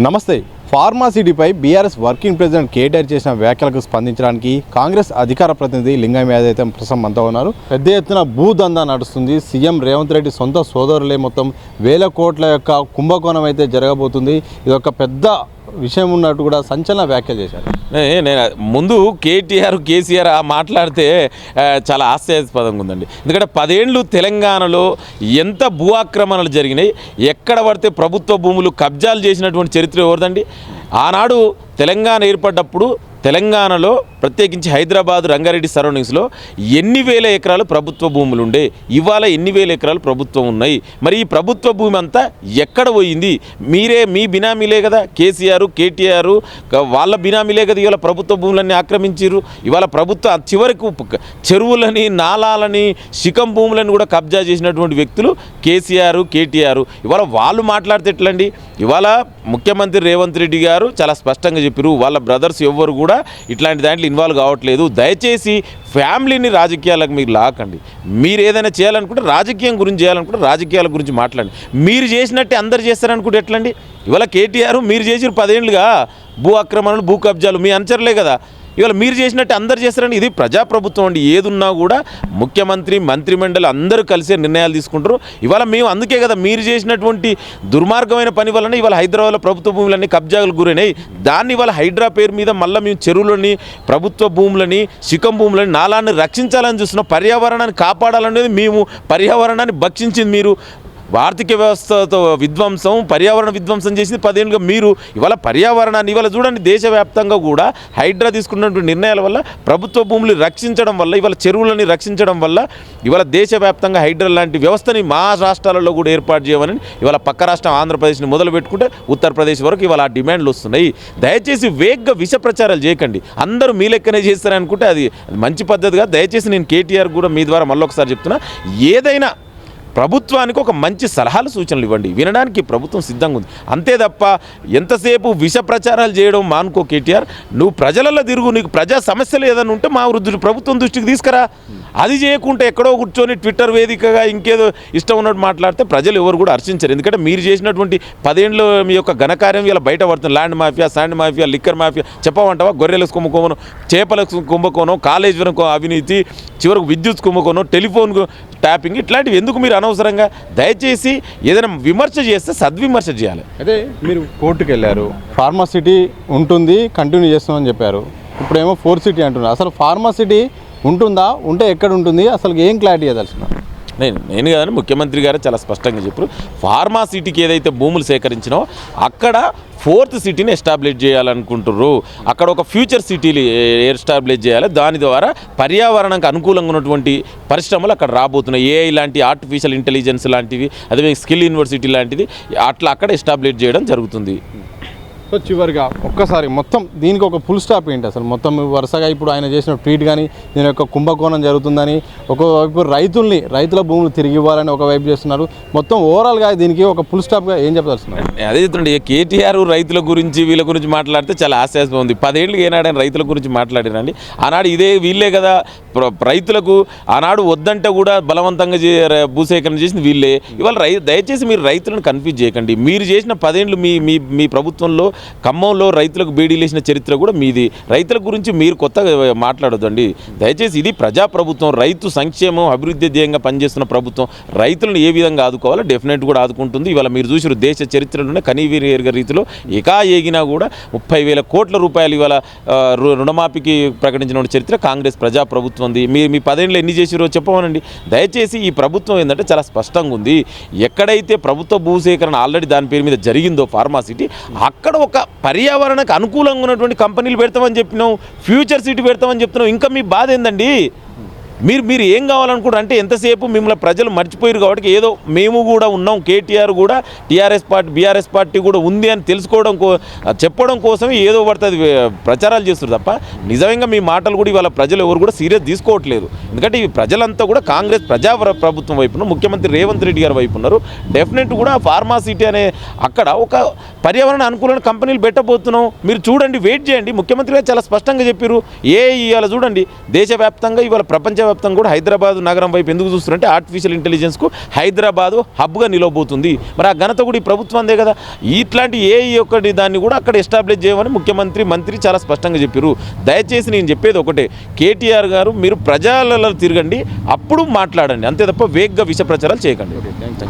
నమస్తే. ఫార్మా సిటీపై BRS working president KTR చేసిన వ్యాఖ్యలకు స్పందించడానికి కాంగ్రెస్ అధికార ప్రతినిధి లింగం యాదవ్ అయితే ప్రస్తుతం అంతా ఉన్నారు. పెద్ద ఎత్తున భూదందా నడుస్తుంది. సీఎం రేవంత్ రెడ్డి సొంత సోదరులే మొత్తం వేల కోట్ల యొక్క కుంభకోణం అయితే జరగబోతుంది. ఇది ఒక పెద్ద విషయం ఉన్నట్టు కూడా సంచలన వ్యాఖ్యలు చేశారు. నేను ముందు కేసీఆర్ మాట్లాడితే చాలా హాస్యాస్పదంగా ఉందండి. ఎందుకంటే 10 ఏళ్ళు తెలంగాణలో ఎంత భూ ఆక్రమణలు జరిగినాయి, ఎక్కడ పడితే ప్రభుత్వ భూములు కబ్జాలు చేసినటువంటి చరిత్ర ఎవరిదండి? ఆనాడు తెలంగాణ ఏర్పడ్డప్పుడు తెలంగాణలో ప్రత్యేకించి హైదరాబాద్ రంగారెడ్డి సరౌండింగ్స్లో ఎన్ని వేల ఎకరాలు ప్రభుత్వ భూములు ఉండే, ఇవాళ ఎన్ని వేల ఎకరాలు ప్రభుత్వం ఉన్నాయి. మరి ఈ ప్రభుత్వ భూమి అంతా ఎక్కడ పోయింది? మీ బినామీలే కదా, కేటీఆర్ వాళ్ళ బినామీలే కదా ఇవాళ ప్రభుత్వ భూములన్నీ ఆక్రమించారు. ఇవాళ ప్రభుత్వం చివరకు చెరువులని, నాలాలని, శిఖం భూములను కూడా కబ్జా చేసినటువంటి వ్యక్తులు కేటీఆర్. ఇవాళ వాళ్ళు మాట్లాడితే ఎట్లండి? ఇవాళ ముఖ్యమంత్రి రేవంత్ రెడ్డి గారు చాలా స్పష్టంగా చెప్పారు, వాళ్ళ బ్రదర్స్ ఎవ్వరు కూడా ఇట్లాంటి దాంట్లో ఇన్వాల్వ్ కావట్లేదు. దయచేసి ఫ్యామిలీని రాజకీయాలకు మీరు లాకండి. మీరు ఏదైనా చేయాలనుకుంటే రాజకీయం గురించి చేయాలనుకుంటే రాజకీయాల గురించి మాట్లాడండి. మీరు చేసినట్టే అందరు చేస్తారనుకుంటే ఎట్లండి? ఇవాళ కేటీఆర్ మీరు చేసిన 10 ఏళ్ళుగా భూ ఆక్రమణలు, భూ కబ్జాలు మీ అనుచరులే కదా. ఇవాళ మీరు చేసినట్టు అందరు చేస్తారని. ఇది ప్రజాప్రభుత్వం అండి. ఏదున్నా కూడా ముఖ్యమంత్రి, మంత్రిమండలి అందరూ కలిసే నిర్ణయాలు తీసుకుంటారు. ఇవాళ మేము అందుకే కదా మీరు చేసినటువంటి దుర్మార్గమైన పని వలన ఇవాళ హైదరాబాద్లో ప్రభుత్వ భూములన్నీ కబ్జాలకు గురైనాయి. దాన్ని ఇవాళ హైడ్రా పేరు మీద మళ్ళీ మేము చెరువులని, ప్రభుత్వ భూములని, శిఖం భూములని, నాలాన్ని రక్షించాలని చూస్తున్నాం. పర్యావరణాన్ని కాపాడాలనేది మేము. పర్యావరణాన్ని భక్షించింది మీరు. ఆర్థిక వ్యవస్థతో విధ్వంసం, పర్యావరణ విధ్వంసం చేసింది 10 ఏళ్ళుగా మీరు. ఇవాళ పర్యావరణాన్ని ఇవాళ చూడండి, దేశవ్యాప్తంగా కూడా హైడ్రా తీసుకున్నటువంటి నిర్ణయాల వల్ల, ప్రభుత్వ భూములు రక్షించడం వల్ల, ఇవాళ చెరువులని రక్షించడం వల్ల ఇవాళ దేశవ్యాప్తంగా హైడ్రా లాంటి వ్యవస్థని మా రాష్ట్రాలలో కూడా ఏర్పాటు చేయమని ఇవాళ పక్క రాష్ట్రం ఆంధ్రప్రదేశ్ని మొదలు పెట్టుకుంటే ఉత్తరప్రదేశ్ వరకు ఇవాళ ఆ డిమాండ్లు వస్తున్నాయి. దయచేసి వేగ్గా విష ప్రచారాలు చేయకండి. అందరూ మీ లెక్కనే చేస్తారనుకుంటే అది మంచి పద్ధతిగా. దయచేసి నేను కేటీఆర్ కూడా మీ ద్వారా మళ్ళొకసారి చెప్తున్నా, ఏదైనా ప్రభుత్వానికి ఒక మంచి సలహాలు, సూచనలు ఇవ్వండి. వినడానికి ప్రభుత్వం సిద్ధంగా ఉంది. అంతే తప్ప ఎంతసేపు విష ప్రచారాలు చేయడం మానుకో కేటీఆర్. నువ్వు ప్రజలలో తిరుగు. నీకు ప్రజా సమస్యలు ఏదైనా ఉంటే మా ప్రభుత్వం దృష్టికి తీసుకురా. అది చేయకుంటే ఎక్కడో కూర్చొని ట్విట్టర్ వేదికగా ఇంకేదో ఇష్టం ఉన్నట్టు మాట్లాడితే ప్రజలు ఎవరు కూడా హర్షించరు. ఎందుకంటే మీరు చేసినటువంటి 10 ఏళ్ళు మీ యొక్క ఘనకార్యం ఇలా బయట పడుతుంది. Land mafia, sand mafia, liquor mafia, చెప్పమంటావా? గొర్రెల కుంభకోణం, చేపల కుంభకోణం, కాలేజ్ అవినీతి, చివరకు విద్యుత్ కుంభకోణం, టెలిఫోన్ ట్యాపింగ్, ఇట్లాంటివి ఎందుకు మీరు అనవసరంగా? దయచేసి ఏదైనా విమర్శ చేస్తే సద్విమర్శ చేయాలి. అదే మీరు కోర్టుకు వెళ్ళారు, ఫార్మా సిటీ ఉంటుంది కంటిన్యూ చేస్తామని చెప్పారు. ఇప్పుడేమో 4 సిటీ అంటున్నారు. అసలు ఫార్మా సిటీ ఉంటుందా? ఉంటే ఎక్కడ ఉంటుంది? అసలు ఏం క్లారిటీ ఇవ్వాల్సిన? నేను కదండి, ముఖ్యమంత్రి గారు చాలా స్పష్టంగా చెప్పారు. ఫార్మా సిటీకి ఏదైతే భూములు సేకరించినో అక్కడ 4th సిటీని ఎస్టాబ్లిష్ చేయాలనుకుంటున్నారు. అక్కడ ఒక ఫ్యూచర్ సిటీలు ఎస్టాబ్లిష్ చేయాలి. దాని ద్వారా పర్యావరణానికి అనుకూలంగా ఉన్నటువంటి పరిశ్రమలు అక్కడ రాబోతున్నాయి. ఏఐ లాంటి, ఆర్టిఫిషియల్ ఇంటెలిజెన్స్ లాంటివి, అదే స్కిల్ యూనివర్సిటీ లాంటిది అట్లా అక్కడ ఎస్టాబ్లిష్ చేయడం జరుగుతుంది. సో చివరిగా ఒక్కసారి మొత్తం దీనికి ఒక ఫుల్ స్టాప్ ఏంటి అసలు? మొత్తం వరుసగా ఇప్పుడు ఆయన చేసిన ట్వీట్ కానీ దీని యొక్క కుంభకోణం జరుగుతుందని, ఒకవైపు రైతుల భూములు తిరిగి ఇవ్వాలని ఒకవైపు చేస్తున్నారు. మొత్తం ఓవరాల్గా దీనికి ఒక ఫుల్ స్టాప్గా ఏం చెప్పదలుచున్నారు? అదే చెప్తుండే, కేటీఆర్ రైతుల గురించి వీళ్ళ గురించి మాట్లాడితే చాలా హాస్యాస్పదం ఉంది. 10 ఏళ్ళు ఏనాడని రైతుల గురించి మాట్లాడినండి. ఆనాడు ఇదే వీళ్ళే కదా రైతులకు ఆనాడు వద్దంటే కూడా బలవంతంగా భూసేకరణ చేసింది వీళ్ళే. ఇవాళ దయచేసి మీరు రైతులను కన్ఫ్యూజ్ చేయకండి. మీరు చేసిన 10 ఏళ్ళు మీ ప్రభుత్వంలో ఖమ్మంలో రైతులకు బేడీలేసిన చరిత్ర కూడా మీది. రైతుల గురించి మీరు కొత్తగా మాట్లాడొద్దండి దయచేసి. ఇది ప్రజాప్రభుత్వం, రైతు సంక్షేమం, అభివృద్ధి ధ్యేయంగా పనిచేస్తున్న ప్రభుత్వం. రైతులను ఏ విధంగా ఆదుకోవాలో డెఫినెట్ కూడా ఆదుకుంటుంది. ఇవాళ మీరు చూసిన దేశ చరిత్రలోనే కనీవిరిగా రీతిలో ఏగినా కూడా 30,000 కోట్ల రూపాయలు ఇవాళ రుణమాఫీకి ప్రకటించిన చరిత్ర కాంగ్రెస్ ప్రజాప్రభుత్వం ఉంది. మీ 10 ఏళ్ళు ఎన్ని చేసిరో చెప్పమనండి. దయచేసి ఈ ప్రభుత్వం ఏంటంటే చాలా స్పష్టంగా ఉంది. ఎక్కడైతే ప్రభుత్వ భూసేకరణ ఆల్రెడీ దాని పేరు మీద జరిగిందో ఫార్మా సిటీ, అక్కడ ఒక పర్యావరణకు అనుకూలంగా ఉన్నటువంటి కంపెనీలు పెడతామని చెప్పినాం, ఫ్యూచర్ సిటీ పెడతామని చెప్తున్నాం. ఇంకా మీ బాధ ఏందండి? మీరు ఏం కావాలనుకుంటారు అంటే ఎంతసేపు మిమ్మల్ని ప్రజలు మర్చిపోయారు కాబట్టి ఏదో మేము కూడా ఉన్నాం, కేటీఆర్ కూడా బీఆర్ఎస్ పార్టీ కూడా ఉంది అని చెప్పడం కోసం ఏదో పడుతుంది ప్రచారాలు చేస్తారు తప్ప నిజంగా మీ మాటలు కూడా ఇవాళ ప్రజలు ఎవరు కూడా సీరియస్ తీసుకోవట్లేదు. ఎందుకంటే ఈ ప్రజలంతా కూడా కాంగ్రెస్ ప్రభుత్వం వైపున, ముఖ్యమంత్రి రేవంత్ రెడ్డి గారి వైపు ఉన్నారు. డెఫినెట్ కూడా ఫార్మా సిటీ అనే అక్కడ ఒక పర్యావరణ అనుకూలమైన కంపెనీలు పెట్టబోతున్నాం, మీరు చూడండి, వెయిట్ చేయండి. ముఖ్యమంత్రి గారు చాలా స్పష్టంగా చెప్పారు. ఇవాళ చూడండి, దేశవ్యాప్తంగా ఇవాళ ప్రపంచవ్యాప్తంగా కూడా హైదరాబాద్ నగరం వైపు ఎందుకు చూస్తున్నారంటే ఆర్టిఫిషియల్ ఇంటెలిజెన్స్కు హైదరాబాదు హబ్గా నిలవబోతుంది. మరి ఆ ఘనత కూడా ఈ ప్రభుత్వందే కదా. ఇట్లాంటి ఒకటి దాన్ని కూడా అక్కడ ఎస్టాబ్లిష్ చేయమని మంత్రి చాలా స్పష్టంగా చెప్పారు. దయచేసి నేను చెప్పేది ఒకటే, కేటీఆర్ గారు మీరు ప్రజలలో తిరగండి, అప్పుడు మాట్లాడండి, అంతే తప్ప వేగ్గా విష ప్రచారాలు చేయకండి.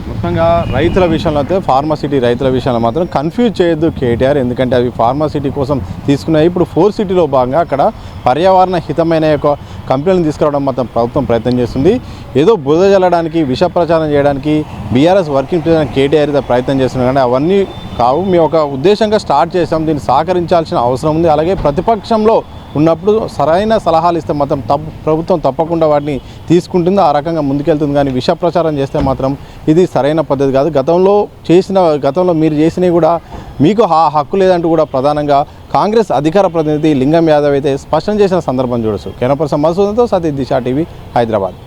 ముఖ్యంగా రైతుల విషయంలో అయితే ఫార్మాసిటీ రైతుల విషయంలో మాత్రం కన్ఫ్యూజ్ చేయొద్దు కేటీఆర్, ఎందుకంటే అవి ఫార్మాసిటీ కోసం తీసుకున్నాయి. ఇప్పుడు 4 సిటీలో భాగంగా అక్కడ పర్యావరణ హితమైన యొక్క కంపెనీలను తీసుకురావడం మాత్రం ప్రభుత్వం ప్రయత్నం చేస్తుంది. ఏదో బురద జల్లడానికి విష ప్రచారం చేయడానికి బీఆర్ఎస్ వర్కింగ్ ప్రెసిడెంట్ కేటీఆర్ అయితే ప్రయత్నం చేస్తున్నారు, కానీ అవన్నీ కావు. మేము ఒక ఉద్దేశంగా స్టార్ట్ చేసాం, దీన్ని సహకరించాల్సిన అవసరం ఉంది. అలాగే ప్రతిపక్షంలో ఉన్నప్పుడు సరైన సలహాలు ఇస్తే మాత్రం ప్రభుత్వం తప్పకుండా వాటిని తీసుకుంటుంది, ఆ రకంగా ముందుకెళ్తుంది. కానీ విష ప్రచారం చేస్తే మాత్రం ఇది సరైన పద్ధతి కాదు. గతంలో మీరు చేసినవి కూడా మీకు హక్కు లేదంటూ కూడా ప్రధానంగా కాంగ్రెస్ అధికార ప్రతినిధి లింగం యాదవ్ అయితే స్పష్టం చేసిన సందర్భం చూడొచ్చు. కెనపర్సన్ మధుసూదన్తో సతీష్ దిశ టీవీ, హైదరాబాద్.